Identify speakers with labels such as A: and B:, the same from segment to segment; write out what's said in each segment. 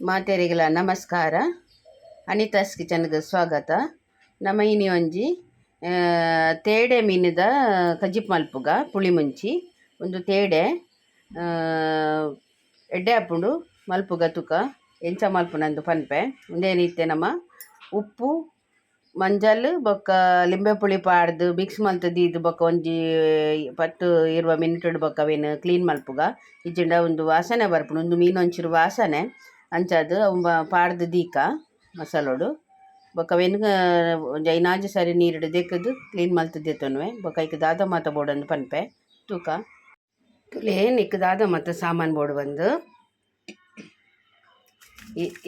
A: ಮಾತೆರಿಗಳ ನಮಸ್ಕಾರ. ಅನಿತಾಸ್ ಕಿಚನ್ಗೆ ಸ್ವಾಗತ. ನಮ್ಮ ಇನಿ ಒಂಜಿ ತೇಡೆ ಮೀನದ ಕಜಿಪ್ ಮಲ್ಪುಗ ಪುಳಿ ಮುಂಚಿ ಒಂದು ತೇಡೆ ಎಡ್ಡೆ ಹಾಪುಂಡು ಮಲ್ಪುಗ ತುಕ ಎಂಚ ಮಲ್ಪುನಂದು ಪನ್ಪೆ ಒಂದೇನಿತ್ತೆ ನಮ್ಮ ಉಪ್ಪು ಮಂಜಲ್ ಬೊಕ್ಕ ಲಿಂಬೆ ಪುಳಿ ಪಾಡ್ದು ಮಿಕ್ಸ್ ಮಲ್ತದೀದು ಬೊಕ್ಕ ಒಂಜಿ 10-20 ಮಿನಿಟ್ ಬೊಕ್ಕ ಅವೇನು ಕ್ಲೀನ್ ಮಲ್ಪುಗ ಇಜ್ಜಿಂಡ ಒಂದು ವಾಸನೆ ಬರ್ಪುಂಡು. ಒಂದು ಮೀನು ಒಂಚೂರು ವಾಸನೆ ಅಂಚದು ಅವು ಪಾಡ್ದು ದೀಕ ಮಸಾಲೋಡು ಬೊಕ್ಕ ಅವೇನು ಒಂಜಿ ಐನಾಜು ಸರಿ ನೀರುಡು ದೆಕ್ಕದು ಕ್ಲೀನ್ ಮಲ್ತದೆತ್ತೊನ್ವೆ ಬೊಕ್ಕ ಐಕ್ ದಾದ ಮಾತ ಬೋಡಂದು ಪನ್ಪೆ ತೂಕ ತುಲೆ ನಿಕ್ ದಾದ ಮಾತ ಸಾಮಾನು ಬೋಡು ಬಂದು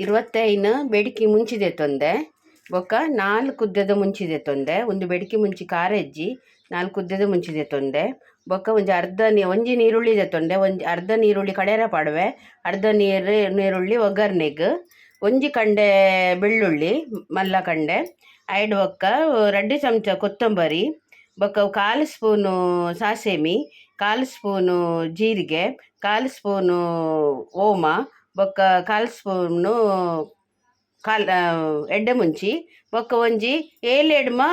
A: 25 ಬೆಡಿಕಿ ಮುಂಚಿದೆತ್ತೊಂದೆ ಬೊಕ್ಕ 4 ಉದ್ದದ ಮುಂಚಿದೆತ್ತೊಂದೆ ಒಂದು ಬೆಡಿಕಿ ಮುಂಚಿ ಖಾರ ಎಜ್ಜಿ 4 ಉದ್ದದ ಮುಂಚಿದೆತ್ತೊಂದೆ ಬೊಕ್ಕ ಒಂಜಿ ಒಂಜಿ ನೀರುಳ್ಳಿ ದೆತ್ತೊಂಡೆ ಒಂಜಿ ಅರ್ಧ ನೀರುಳ್ಳಿ ಕಡೆರ ಪಾಡುವೆ ಅರ್ಧ ನೀರುಳ್ಳಿ ಒಗ್ಗರ್ನೆಗ್ ಒಂಜಿ ಕಂಡೆ ಬೆಳ್ಳುಳ್ಳಿ ಮಲ್ಲ ಕಂಡೆ ಐಡ್ ಬೊಕ್ಕ 2 ಚಮಚ ಕೊತ್ತಂಬರಿ ಬೊಕ್ಕ 1/4 ಸ್ಪೂನು ಸಾಸೇಮಿ 1/4 ಸ್ಪೂನು ಜೀರಿಗೆ 1/4 ಸ್ಪೂನು ಓಮ ಬೊಕ್ಕ 1/4 ಸ್ಪೂನು ಎಡ್ಡೆ ಮುಂಚಿ ಬೊಕ್ಕ ಒಂಜಿ 7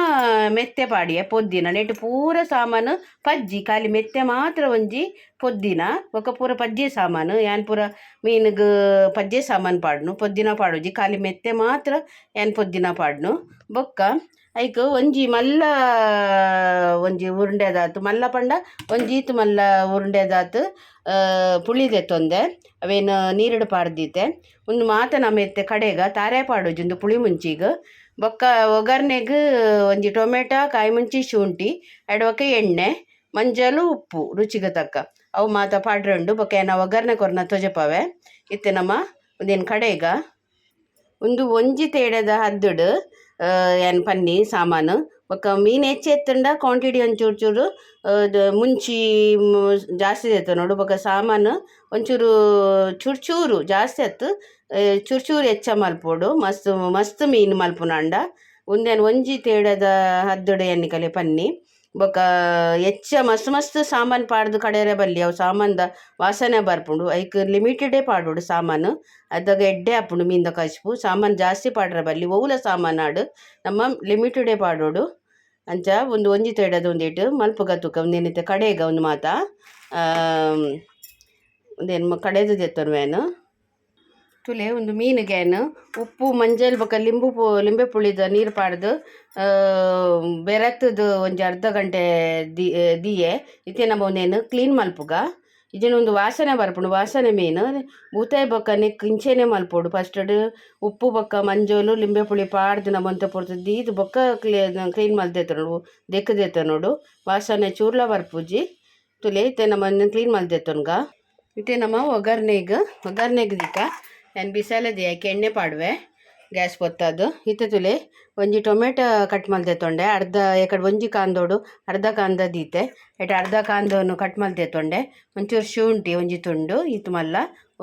A: ಮೆತ್ತೆ ಪಾಡಿಯ ಪೊದ್ದಿನ ನೆಟ್ಟು ಪೂರ ಸಾಮಾನು ಪಜ್ಜಿ ಖಾಲಿ ಮೆತ್ತೆ ಮಾತ್ರ ಒಂಜಿ ಪೊದ್ದಿನ ಬೊಕ್ಕ ಪೂರ ಪಜ್ಜೆ ಸಾಮಾನು ಯಾನ್ ಪೂರ ಮೀನುಗು ಪಜ್ಜೆ ಸಾಮಾನು ಪಾಡ್ನು ಪೊದ್ದಿನ ಪಾಡೋಜಿ ಖಾಲಿ ಮೆತ್ತೆ ಮಾತ್ರ ಯಾನ್ ಪೊದ್ದಿನ ಪಾಡ್ನು ಬೊಕ್ಕ ಐಕ್ ಒಂಜಿ ಮಲ್ಲ ಒಂಜಿ ಉರುಂಡೆದಾತು ಮಲ್ಲ ಪಂಡ ಒಂಜೀತ್ ಮಲ್ಲ ಉರುಂಡೆದಾತು ಪುಳಿ ದೆತ್ತೊಂದೆ ಅವೇನು ನೀರುಡು ಪಾಡ್ದೀತೆ ಒಂದು ಮಾತ ನಮೆತ್ತೆ ಕಡೆಗ ತಾರೆ ಪಾಡೋಜಿ ಒಂದು ಪುಳಿ ಮುಂಚಿಗೆ ಬೊಕ್ಕ ಒಗ್ಗರ್ನೆಗ್ ಒಂಜಿ ಟೊಮೆಟೊ ಕಾಯಿ ಮುಂಚಿ ಶುಂಠಿ ಎಡವಕ್ಕೆ ಎಣ್ಣೆ ಮಂಜಲು ಉಪ್ಪು ರುಚಿಗೆ ತಕ್ಕ ಅವು ಮಾತ ಪಾಡ್ರಂಡು ಬೊಕ್ಕ ಏನ ಒಗ್ಗರ್ನೆ ಕೊರ್ನ ತೊಜಪವೆ ಇತ್ತೆ ನಮ್ಮ ಒಂದೇನು ಕಡೆಗ ಒಂಜಿ ತೇಡದ ಹದ್ದುಡು ಏನು ಪನ್ನಿ ಸಾಮಾನು ಬೊಕ್ಕ ಮೀನು ಹೆಚ್ಚು ಎತ್ತಂಡ ಕ್ವಾಂಟಿಟಿ ಒಂಚೂರು ಚೂರು ಮುಂಚಿ ಜಾಸ್ತಿ ಎತ್ತ ನೋಡು ಬೊಕ್ಕ ಸಾಮಾನು ಒಂಚೂರು ಚೂರು ಜಾಸ್ತಿ ಎತ್ತು ಚೂರು ಹೆಚ್ಚ ಮಲ್ಪೋಡು ಮಸ್ತ್ ಮೀನು ಮಲ್ಪುನಾಂಡ ಒಂಜಿ ತೇಡದ ಹದ್ದುಡು ಎಣ್ಣಿಕಲೆ ಪನ್ನಿ ಬೊಕ್ಕ ಹೆಚ್ಚ ಮಸ್ತ್ ಸಾಮಾನು ಪಾಡ್ದು ಕಡೆಯರೆ ಬಲ್ಲಿ ಅವು ಸಾಮಾನ್ದ ವಾಸನೆ ಬರ್ಪುಂಡು ಐಕ್ ಲಿಮಿಟೆಡೇ ಪಾಡೋಡು ಸಾಮಾನು ಅದಾಗ ಎಡ್ಡೆ ಹಾಪುಂಡು ಮೀನ್ದ ಕಚ್ಪು ಸಾಮಾನು ಜಾಸ್ತಿ ಪಾಡ್ರೆ ಬಲ್ಲಿ ಒವುಲ ಸಾಮಾನು ಆಡು ನಮ್ಮ ಲಿಮಿಟೆಡೇ ಪಾಡೋಡು ಅಂಚ ಒಂಜಿ ತೇಡದ ಒಂದೇಟು ಮಲ್ಪುಗ ತೂಕ ಒಂದೇನಿತ್ತೆ ಕಡೆಗ ಒಂದು ಮಾತ ಒಂದೇನು ಕಡೆದು ದೆತ್ತೊನ್ವೇನು ತುಲೆ ಒಂದು ಮೀನಿಗೇನು ಉಪ್ಪು ಮಂಜಲ್ ಬೊಕ್ಕ ಲಿಂಬೆ ಪುಳಿದ ನೀರು ಪಾಡ್ದು ಬೆರತದು ಒಂಜಿ ಅರ್ಧ ಗಂಟೆ ದಿಯೆ ಇತ್ತೆ ನಮ್ಮ ಒಂದೇನು ಕ್ಲೀನ್ ಮಲ್ಪುಗ ಇದನ್ನೊಂದು ವಾಸನೆ ಬರ್ಪುಂಡು ವಾಸನೆ ಮೀನು ಬೂತಾಯಿ ಬೊಕ್ಕ ನೆಕ್ ಇಂಚೆನೆ ಮಲ್ಪೋಡು ಫಸ್ಟಡ್ ಉಪ್ಪು ಬೊಕ್ಕ ಮಂಜೋಲು ಲಿಂಬೆ ಪುಳಿ ಪಾಡ್ದು ನಮ್ಮಂತ ಪೊಡ್ತು ದೀದು ಬೊಕ್ಕ ಕ್ಲೀನ್ ಮಲ್ದೆತ್ತ ನೋಡು ದೆಕ್ಕದೆತ್ತ ನೋಡು ವಾಸನೆ ಚೂರ್ಲ ಬರ್ಪುಜಿ ತುಲೆ ಇತ್ತೆ ನಮ್ಮ ಕ್ಲೀನ್ ಮಲ್ದೆತ್ತನ್ಗ ಇತ್ತೆ ನಮ್ಮ ಒಗ್ಗರ್ನೆಗ್ ದಿಕ್ಕ ನಾನು ಬಿಸಾಲದ ಯಾಕೆ ಎಣ್ಣೆ ಪಾಡುವೆ ಗ್ಯಾಸ್ ಪೊತ್ತದು ಇತ್ತೆ ತುಲೆ ಒಂಜಿ ಟೊಮೆಟೊ ಕಟ್ ಮಲ್ದೆತ್ತೊಂಡೆ ಅರ್ಧ ಎಕಡೆ ಒಂಜಿ ಕಾಂದೋಡು ಅರ್ಧ ಕಾಂದ ದೀತೆ ಅರ್ಧ ಕಾಂದವನ್ನು ಕಟ್ ಮಲ್ದೆತ್ತೊಂಡೆ ಒಂಚೂರು ಶುಂಠಿ ಒಂಜಿ ತುಂಡು ಇತ್ತು ಮಲ್ಲ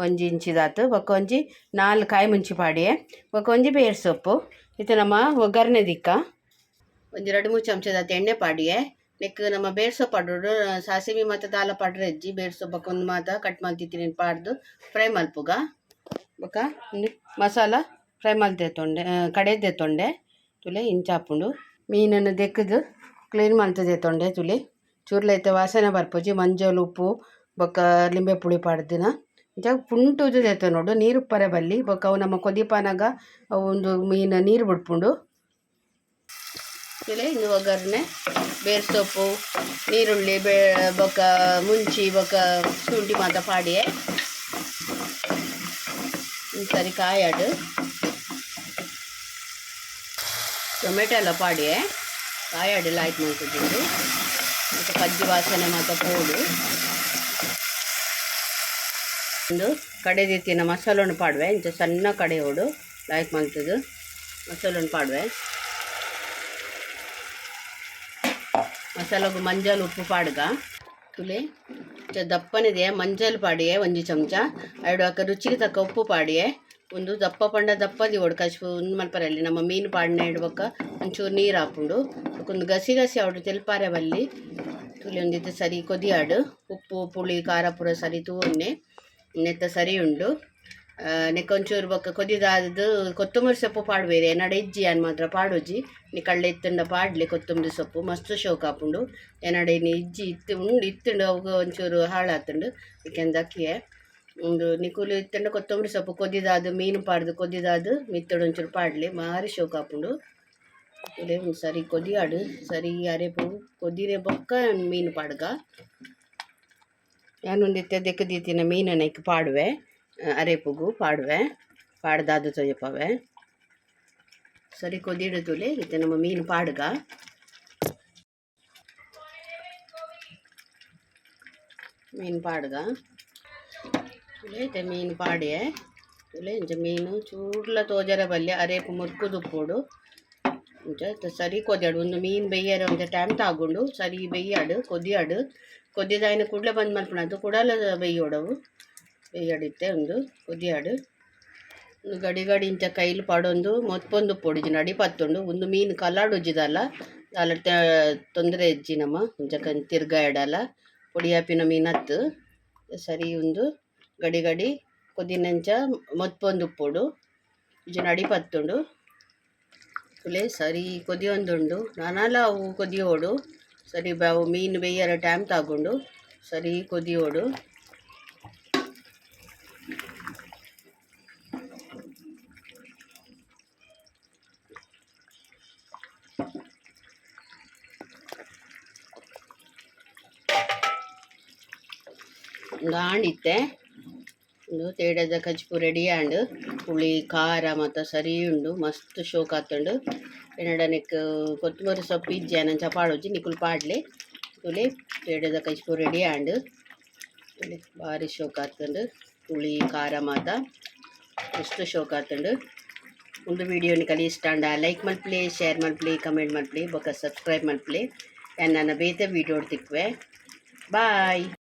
A: ಒಂಜಿ ಇಂಚಿದಾತು ಬೊಕ್ಕ ಒಂಜಿ 4 ಕಾಯಿ ಮುಂಚಿ ಪಾಡಿಯೆ ಬೊಕ್ಕ ಒಂಜಿ ಬೇರ್ ಸೊಪ್ಪು ಇತ್ತು ನಮ್ಮ ಒಗ್ಗರ್ನೆ ದಿಕ್ಕ ಒಂಜಿ 2-3 ಚಮಚದಾತು ಎಣ್ಣೆ ಪಾಡಿಯೆ ನೆಕ್ ನಮ್ಮ ಬೇರ್ ಸೊಪ್ಪು ಪಾಡೋಡು ಸಾಸಿವೆ ಮತ್ತು ದಾಲ ಪಾಡ್ರೆ ಎಜ್ಜಿ ಬೇರ್ ಸೊಪ್ಪು ಒಂದು ಮಾತ ಕಟ್ ಮಲ್ತಿತ್ತೀನಿ ಪಾಡ್ದು ಫ್ರೈ ಮಲ್ಪುಗ ಬೊಕ್ಕ ಮಸಾಲ ಫ್ರೈ ಮಲ್ತೆತ್ತೊಂಡೆ ಕಡೆದೆತ್ತೊಂಡೆ ತುಲೆ ಇಂಚಾಪುಂಡು ಮೀನನ್ನು ದೆಕ್ಕದು ಕ್ಲೀನ್ ಮಲ್ತದೆತ್ತೊಂಡೆ ತುಲೆ ಚೂರ್ಲೈತೆ ವಾಸನೆ ಬರ್ಪುಜಿ ಮಂಜಲು ಉಪ್ಪು ಬೊಕ್ಕ ಲಿಂಬೆ ಪುಳಿ ಪಾಡ್ದಿನ ಇಂಚ ಪುಂಟುದು ದೆತ್ತ ನೋಡು ನೀರು ಉಪ್ಪರೆ ಬಲ್ಲಿ ಬೊಕ್ಕ ಅವು ನಮ್ಮ ಕೊದಿಪಾನಾಗ ಅವು ಒಂದು ಮೀನು ನೀರು ಬಿಡ್ಪುಂಡು ತುಲೆ ಇನ್ನು ಒಗ್ಗರ್ನೆ ಬೇರ್ ಸೊಪ್ಪು ನೀರುಳ್ಳಿ ಬೊಕ್ಕ ಮುಂಚಿ ಬೊಕ್ಕ ಶುಂಠಿ ಮಾತ ಪಾಡಿಯೆ ಸರಿ ಕಾಯಾಡು ಟೊಮೆಟೊ ಎಲ್ಲ ಪಾಡಿಯೆ ಕಾಯಾಡು ಲೈಟ್ ಮಾಡ್ತಿದ್ದು ಮತ್ತು ಪಜ್ಜಿ ವಾಸನೆ ಮಾತ್ರ ಪೋಡು ಒಂದು ಕಡೆದಿತ್ತಿನ ಮಸಾಲನ್ನು ಪಾಡುವೆ ಇಂಚ ಸಣ್ಣ ಕಡೆಯೋಡು ಲೈಟ್ ಮಾಡ್ತದ್ದು ಮಸಾಲನ್ನು ಪಾಡುವೆ ಮಸಾಲಗು ಮಂಜಲ್ ಉಪ್ಪು ಪಾಡ್ಗ ತುಲೆ ದಪ್ಪನಿದೆ ಮಂಜಲ್ ಪಾಡಿಯೆ ಒಂಜಿ ಚಮಚ ಎರಡು ಅಕ್ಕ ರುಚಿಗೆ ತಕ್ಕ ಉಪ್ಪು ಪಾಡಿಯೆ ಒಂದು ದಪ್ಪ ಪಂಡ ದಪ್ಪದಿ ಒಡ್ಕಚ್ಪು ಒಂದು ಮಲ್ಪರಲ್ಲಿ ನಮ್ಮ ಮೀನು ಪಾಡ್ನೆ ಇಡ್ಬೇಕ ಒಂಚೂರು ನೀರು ಹಾಪುಂಡು ಒಂದು ಗಸಿ ಅವಡು ತೆಲ್ಪಾರೆ ಬಲ್ಲಿ ತುಲಿ ಒಂದಿತ್ತು ಸರಿ ಕೊದಿಯಾಡು ಉಪ್ಪು ಪುಳಿ ಖಾರ ಪೂರ ಸರಿ ತೂನ್ನೆ ನೆತ್ತ ಸರಿ ಉಂಡು ನೆಕ್ಕೊಂಚೂರು ಬೊಕ್ಕ ಕೊದಿದಾದದು ಕೊತ್ತಂಬರಿ ಸೊಪ್ಪು ಪಾಡ್ಬೇರೆ ಎನ್ನಡ ಇಜ್ಜಿ ಅನ್ ಮಾತ್ರ ಪಾಡೋಜಿ ನೀ ಕಳ್ಳೆ ಇತ್ತಂಡ ಪಾಡ್ಲೆ ಕೊತ್ತಂಬರಿ ಸೊಪ್ಪು ಮಸ್ತ್ ಶೋಕ್ ಆಪುಂಡು ಎನ್ನಡ ನೀ ಇಜ್ಜಿ ಇತ್ತುಂಡು ಅವಾಗ ಒಂಚೂರು ಹಾಳಾತುಂಡು ಇಕೆಂದ ಅಕ್ಕಿಯೇ ಒಂದು ನಿಕುಲು ಇತ್ತಂಡ ಕೊತ್ತಂಬರಿ ಸೊಪ್ಪು ಕೊದಿದಾದು ಮೀನು ಪಾಡ್ದು ಕೊದಿದಾದು ಮಿತ್ತಡು ಒಂಚೂರು ಪಾಡ್ಲೆ ಮಾರಿ ಶೋಕ್ ಆಪುಂಡು ಇಲ್ಲೇ ಒಂದು ಸರಿ ಕೊದಿಯಾಡು ಸರಿ ಅರೆಪು ಕೊದಿರೆ ಬೊಕ್ಕ ಮೀನು ಪಾಡ್ಗ ಯಾನೊಂದಿತ್ತೆ ದೆಕ್ಕದೀತಿನ ಮೀನನ್ನ ಇಕ್ಕ ಪಾಡುವೆ ಅರೆಪುಗು ಪಾಡುವೆ ಪಾಡ್ದಾದು ತೊಯ್ಯಪ್ಪವೆ ಸರಿ ಕೊದಿಡು ತುಲೆ ಇತ್ತೆ ನಮ್ಮ ಮೀನು ಪಾಡ್ಗ ಮೀನು ಪಾಡ್ಗ ತುಲೆ ಮೀನು ಪಾಡಿಯೆ ತುಲೆ ಇಂಚ ಮೀನು ಚೂರ್ಲ ತೋಜರ ಬಲ್ಲೆ ಅರೆಪು ಮುರ್ಕು ದುಪ್ಪೋಡು ಇಂಚ ಸರಿ ಕೊದಿಯಾಡು ಒಂದು ಮೀನು ಬೇಯ್ಯಾರ ಒಂಚ ಟೈಮ್ ತಾಗುಂಡು ಸರಿ ಬೇಯ್ಯಾಡು ಕೊದಿಯಾಡು ಕೊದ್ದಿದಾಯಿನ ಕೂಡಲೇ ಬಂದ್ ಮಲ್ಪನದು ಕೂಡಲ ಬೇಯ್ಯೋಡವು ಬೇಯ್ಯಾಡಿತ್ತೆ ಒಂದು ಕೊದಿಯಾಡು ಒಂದು ಗಡಿ ಗಡಿ ಇಂಚ ಕೈಲು ಪಡೊಂದು ಮೊತ್ಪೊಂದು ಪೊಡಿಜಿನ ಅಡಿ ಪತ್ತುಂಡು ಒಂದು ಮೀನು ಕಲಾಡು ಉಜ್ಜಿದಲ್ಲ ಅಲ್ಲ ತೊಂದರೆ ಇಜ್ಜಿ ನಮ್ಮ ಇಂಚ ತಿರ್ಗಾಯಡಲ್ಲ ಪೊಡಿಯಾಪಿನ ಮೀನತ್ತು ಸರಿ ಒಂದು ಗಡಿ ಗಡಿ ಕೊದಿನಂಚ ಮೊತ್ಪೊಂದು ಉಪ್ಪೊಡು ಇಜ್ಜಿನ ಅಡಿ ಪತ್ತುಂಡು ತುಲೆ ಸರಿ ಕೊದಿಯೊಂದುಂಡು ನಾನಲ್ಲ ಅವು ಕೊದಿಯೋಡು ಸರಿ ಅವು ಮೀನು ಬೇಯ್ಯರ ಟೈಮ್ ತಗೊಂಡು ಸರಿ ಕೊದಿಯೋಡು ಒಂದು ಆಂಡಿತ್ತೆ ಒಂದು ತೇಡದ ಕಚ್ಪು ರೆಡಿ ಆಂಡ್ ಹುಳಿ ಖಾರ ಮತ್ತು ಸರಿ ಉಂಡು ಮಸ್ತ್ ಶೋಕ್ ಆತುಂಡು ಎನ್ನಡ ನೆಕ್ ಕೊತ್ತಂಬರಿ ಸೊಪ್ಪು ಇಜ್ಜಿ ಅನಂಚ ಪಾಡೋಜಿ ನಿಕುಲು ಪಾಡ್ಲೆ ತುಲೆ ತೇಡದ ಕಚ್ಪು ರೆಡಿ ಆಂಡ್ ತುಲೆ ಭಾರಿ ಶೋಕ್ ಆತುಂಡು ಹುಳಿ ಖಾರ ಮಾತ ಮಸ್ತ್ ಶೋಕ್ ಆತುಂಡು ಒಂದು ವಿಡಿಯೋ ನಿಕಲಿ ಇಷ್ಟ ಅಂಡ ಲೈಕ್ ಮಲ್ಪ್ಲೆ ಶೇರ್ ಮಲ್ಪ್ಲೆ ಕಮೆಂಟ್ ಮಲ್ಪ್ಲೆ ಬೊಕ್ಕ ಸಬ್ಸ್ಕ್ರೈಬ್ ಮಲ್ಪ್ಲೆ ನನ್ನ ಬೇತೆ ವಿಡಿಯೋ ತಿಕ್ವೆ ಬಾಯ್.